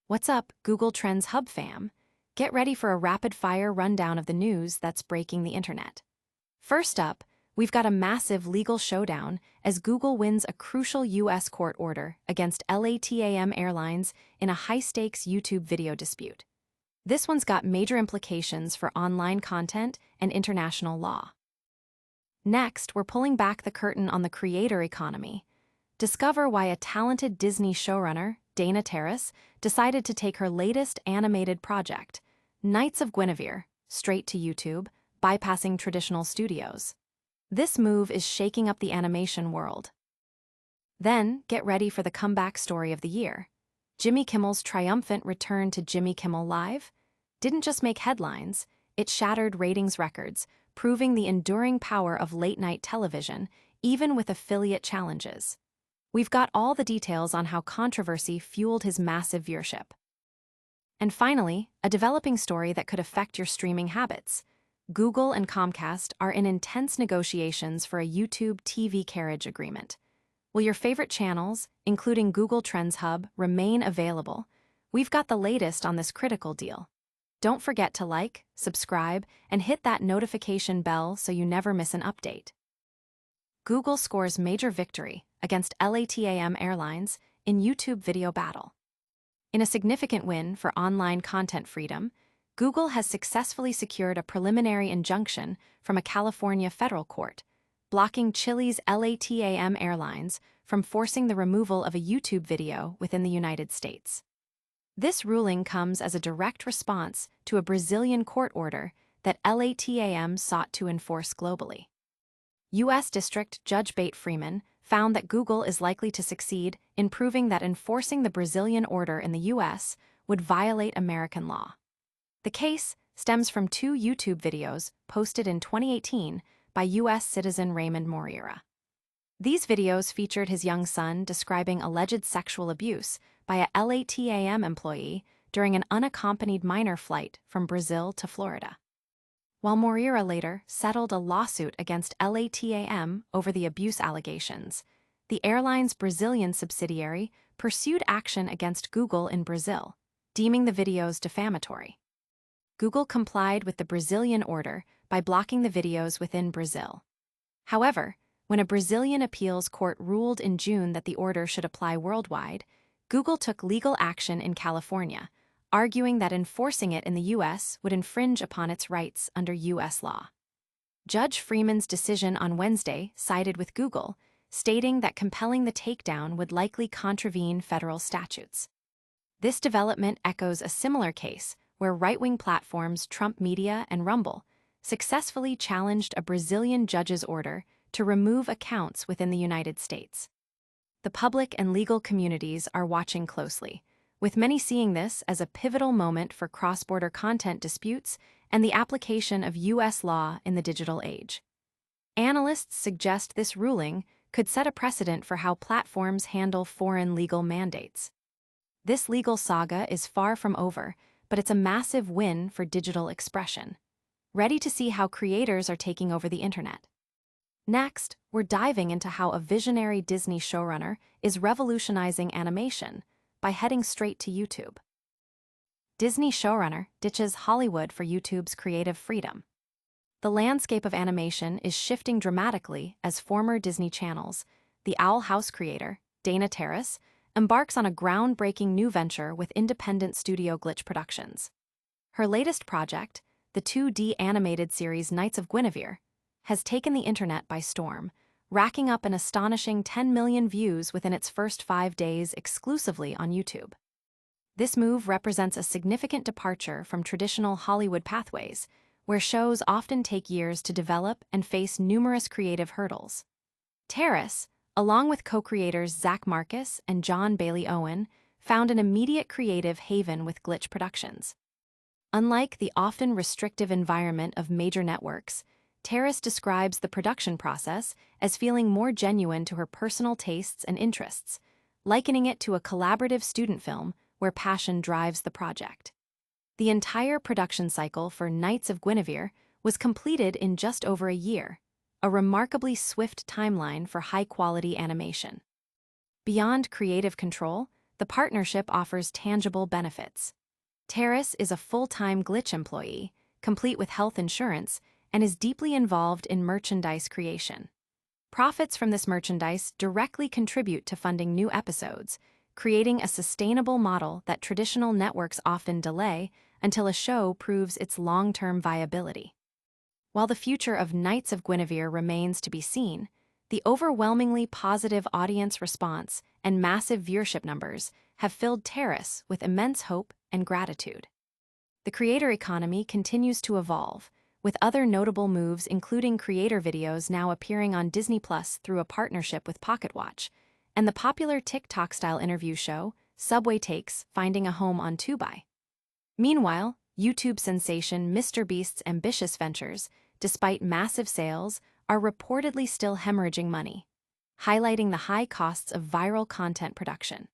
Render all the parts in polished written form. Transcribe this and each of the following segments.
What's up, Google Trends Hub fam? Get ready for a rapid-fire rundown of the news that's breaking the internet. First up, we've got a massive legal showdown as Google wins a crucial U.S. court order against LATAM Airlines in a high-stakes YouTube video dispute. This one's got major implications for online content and international law. Next, we're pulling back the curtain on the creator economy. Discover why a talented Disney showrunner, Dana Terrace, decided to take her latest animated project, Knights of Guinevere, straight to YouTube, bypassing traditional studios. This move is shaking up the animation world. Then, get ready for the comeback story of the year. Jimmy Kimmel's triumphant return to Jimmy Kimmel Live didn't just make headlines, it shattered ratings records, proving the enduring power of late-night television, even with affiliate challenges. We've got all the details on how controversy fueled his massive viewership. And finally, a developing story that could affect your streaming habits. Google and Comcast are in intense negotiations for a YouTube TV carriage agreement. Will your favorite channels, including Google Trends Hub, remain available? We've got the latest on this critical deal. Don't forget to like, subscribe, and hit that notification bell so you never miss an update. Google scores major victory against LATAM Airlines in YouTube video battle. In a significant win for online content freedom, Google has successfully secured a preliminary injunction from a California federal court, blocking Chile's LATAM Airlines from forcing the removal of a YouTube video within the United States. This ruling comes as a direct response to a Brazilian court order that LATAM sought to enforce globally. U.S. District Judge Bate Freeman found that Google is likely to succeed in proving that enforcing the Brazilian order in the U.S. would violate American law. The case stems from two YouTube videos posted in 2018 by U.S. citizen Raymond Moreira. These videos featured his young son describing alleged sexual abuse by a LATAM employee during an unaccompanied minor flight from Brazil to Florida. While Moreira later settled a lawsuit against LATAM over the abuse allegations, the airline's Brazilian subsidiary pursued action against Google in Brazil, deeming the videos defamatory. Google complied with the Brazilian order by blocking the videos within Brazil. However, when a Brazilian appeals court ruled in June that the order should apply worldwide, Google took legal action in California, arguing that enforcing it in the U.S. would infringe upon its rights under U.S. law. Judge Freeman's decision on Wednesday sided with Google, stating that compelling the takedown would likely contravene federal statutes. This development echoes a similar case where right-wing platforms Trump Media and Rumble successfully challenged a Brazilian judge's order to remove accounts within the United States. The public and legal communities are watching closely, with many seeing this as a pivotal moment for cross-border content disputes and the application of U.S. law in the digital age. Analysts suggest this ruling could set a precedent for how platforms handle foreign legal mandates. This legal saga is far from over, but it's a massive win for digital expression. Ready to see how creators are taking over the internet? Next, we're diving into how a visionary Disney showrunner is revolutionizing animation by heading straight to YouTube. Disney showrunner ditches Hollywood for YouTube's creative freedom. The landscape of animation is shifting dramatically as former Disney channels, the Owl House creator, Dana Terrace, embarks on a groundbreaking new venture with independent studio Glitch Productions. Her latest project, the 2D animated series Knights of Guinevere, has taken the internet by storm, racking up an astonishing 10 million views within its first 5 days exclusively on YouTube. This move represents a significant departure from traditional Hollywood pathways, where shows often take years to develop and face numerous creative hurdles. Terrace, along with co-creators Zach Marcus and John Bailey Owen, found an immediate creative haven with Glitch Productions. Unlike the often restrictive environment of major networks, Terrace describes the production process as feeling more genuine to her personal tastes and interests, likening it to a collaborative student film where passion drives the project. The entire production cycle for Knights of Guinevere was completed in just over a year, a remarkably swift timeline for high-quality animation. Beyond creative control, the partnership offers tangible benefits. Terrace is a full-time Glitch employee, complete with health insurance, and is deeply involved in merchandise creation. Profits from this merchandise directly contribute to funding new episodes, creating a sustainable model that traditional networks often delay until a show proves its long-term viability. While the future of Knights of Guinevere remains to be seen, the overwhelmingly positive audience response and massive viewership numbers have filled Terrace with immense hope and gratitude. The creator economy continues to evolve, with other notable moves including creator videos now appearing on Disney Plus through a partnership with Pocket Watch, and the popular TikTok-style interview show, Subway Takes, finding a home on Tubi. Meanwhile, YouTube sensation MrBeast's ambitious ventures, despite massive sales, are reportedly still hemorrhaging money, highlighting the high costs of viral content production.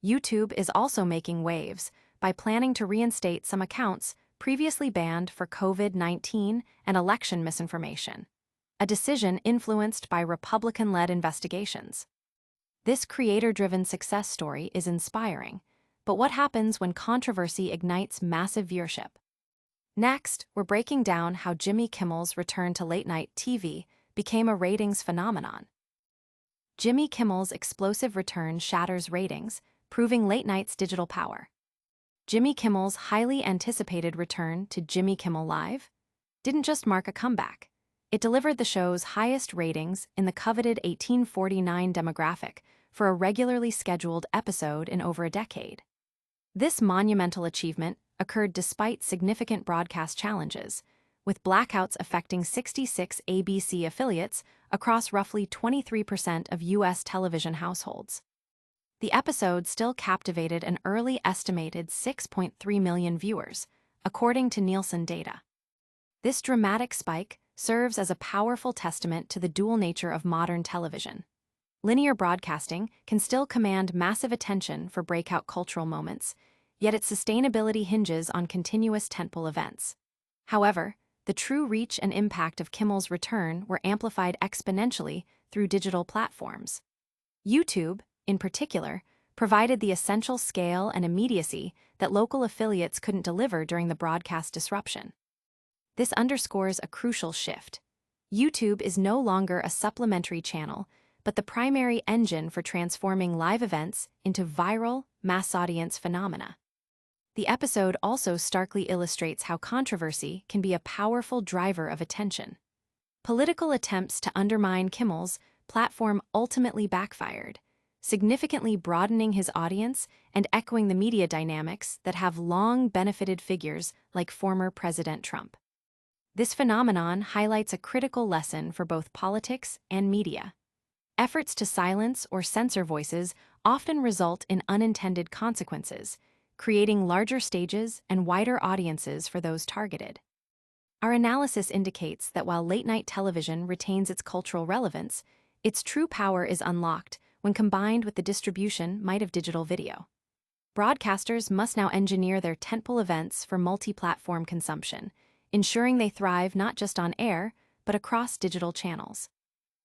YouTube is also making waves by planning to reinstate some accounts previously banned for COVID-19 and election misinformation, a decision influenced by Republican-led investigations. This creator-driven success story is inspiring, but what happens when controversy ignites massive viewership? Next, we're breaking down how Jimmy Kimmel's return to late-night TV became a ratings phenomenon. Jimmy Kimmel's explosive return shatters ratings, proving late-night's digital power. Jimmy Kimmel's highly anticipated return to Jimmy Kimmel Live didn't just mark a comeback. It delivered the show's highest ratings in the coveted 1849 demographic for a regularly scheduled episode in over a decade. This monumental achievement occurred despite significant broadcast challenges, with blackouts affecting 66 ABC affiliates across roughly 23% of U.S. television households. The episode still captivated an early estimated 6.3 million viewers, according to Nielsen data. This dramatic spike serves as a powerful testament to the dual nature of modern television. Linear broadcasting can still command massive attention for breakout cultural moments, yet its sustainability hinges on continuous tentpole events. However, the true reach and impact of Kimmel's return were amplified exponentially through digital platforms. YouTube, in particular, provided the essential scale and immediacy that local affiliates couldn't deliver during the broadcast disruption. This underscores a crucial shift. YouTube is no longer a supplementary channel, but the primary engine for transforming live events into viral, mass-audience phenomena. The episode also starkly illustrates how controversy can be a powerful driver of attention. Political attempts to undermine Kimmel's platform ultimately backfired, significantly broadening his audience and echoing the media dynamics that have long benefited figures like former President Trump. This phenomenon highlights a critical lesson for both politics and media. Efforts to silence or censor voices often result in unintended consequences, creating larger stages and wider audiences for those targeted. Our analysis indicates that while late-night television retains its cultural relevance, its true power is unlocked when combined with the distribution might of digital video. Broadcasters must now engineer their tentpole events for multi-platform consumption, ensuring they thrive not just on air, but across digital channels.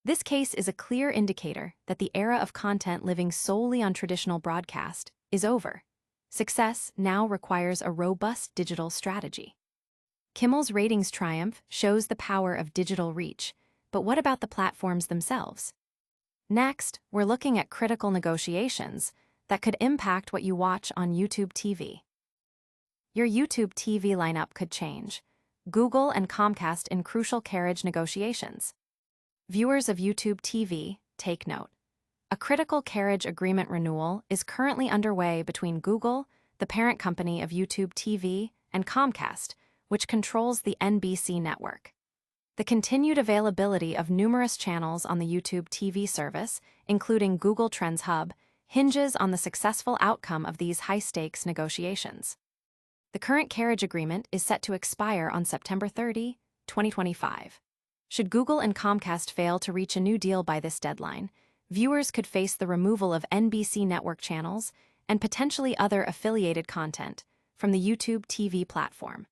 This case is a clear indicator that the era of content living solely on traditional broadcast is over. Success now requires a robust digital strategy. Kimmel's ratings triumph shows the power of digital reach, but what about the platforms themselves? Next, we're looking at critical negotiations that could impact what you watch on YouTube TV. Your YouTube TV lineup could change. Google and Comcast in crucial carriage negotiations. Viewers of YouTube TV, take note. A critical carriage agreement renewal is currently underway between Google, the parent company of YouTube TV, and Comcast, which controls the NBC network. The continued availability of numerous channels on the YouTube TV service, including Google Trends Hub, hinges on the successful outcome of these high-stakes negotiations. The current carriage agreement is set to expire on September 30, 2025. Should Google and Comcast fail to reach a new deal by this deadline, viewers could face the removal of NBC network channels and potentially other affiliated content from the YouTube TV platform.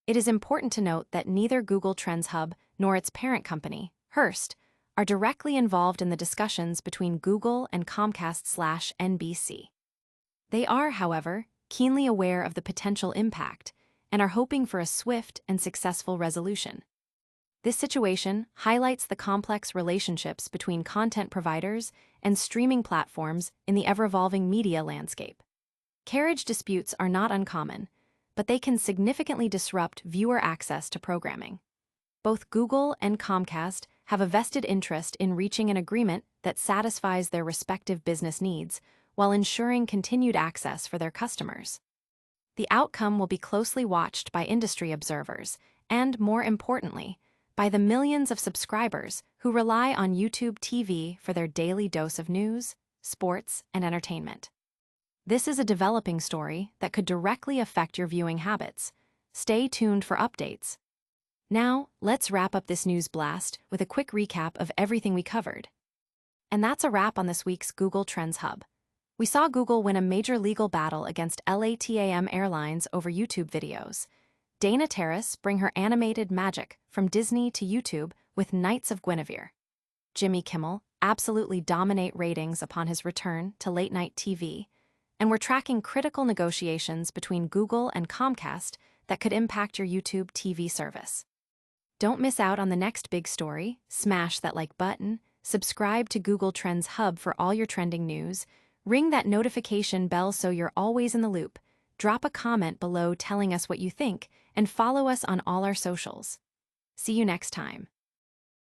It is important to note that neither Google Trends Hub nor its parent company, Hearst, are directly involved in the discussions between Google and Comcast/NBC. They are, however, keenly aware of the potential impact and are hoping for a swift and successful resolution. This situation highlights the complex relationships between content providers and streaming platforms in the ever-evolving media landscape. Carriage disputes are not uncommon, but they can significantly disrupt viewer access to programming. Both Google and Comcast have a vested interest in reaching an agreement that satisfies their respective business needs while ensuring continued access for their customers. The outcome will be closely watched by industry observers and, more importantly, by the millions of subscribers who rely on YouTube TV for their daily dose of news, sports, and entertainment. This is a developing story that could directly affect your viewing habits. Stay tuned for updates. Now, let's wrap up this news blast with a quick recap of everything we covered. And that's a wrap on this week's Google Trends Hub. We saw Google win a major legal battle against LATAM Airlines over YouTube videos. Dana Terrace bring her animated magic from Disney to YouTube with Knights of Guinevere. Jimmy Kimmel absolutely dominate ratings upon his return to late-night TV. And we're tracking critical negotiations between Google and Comcast that could impact your YouTube TV service. Don't miss out on the next big story. Smash that like button, subscribe to Google Trends Hub for all your trending news, ring that notification bell so you're always in the loop, drop a comment below telling us what you think, and follow us on all our socials. See you next time.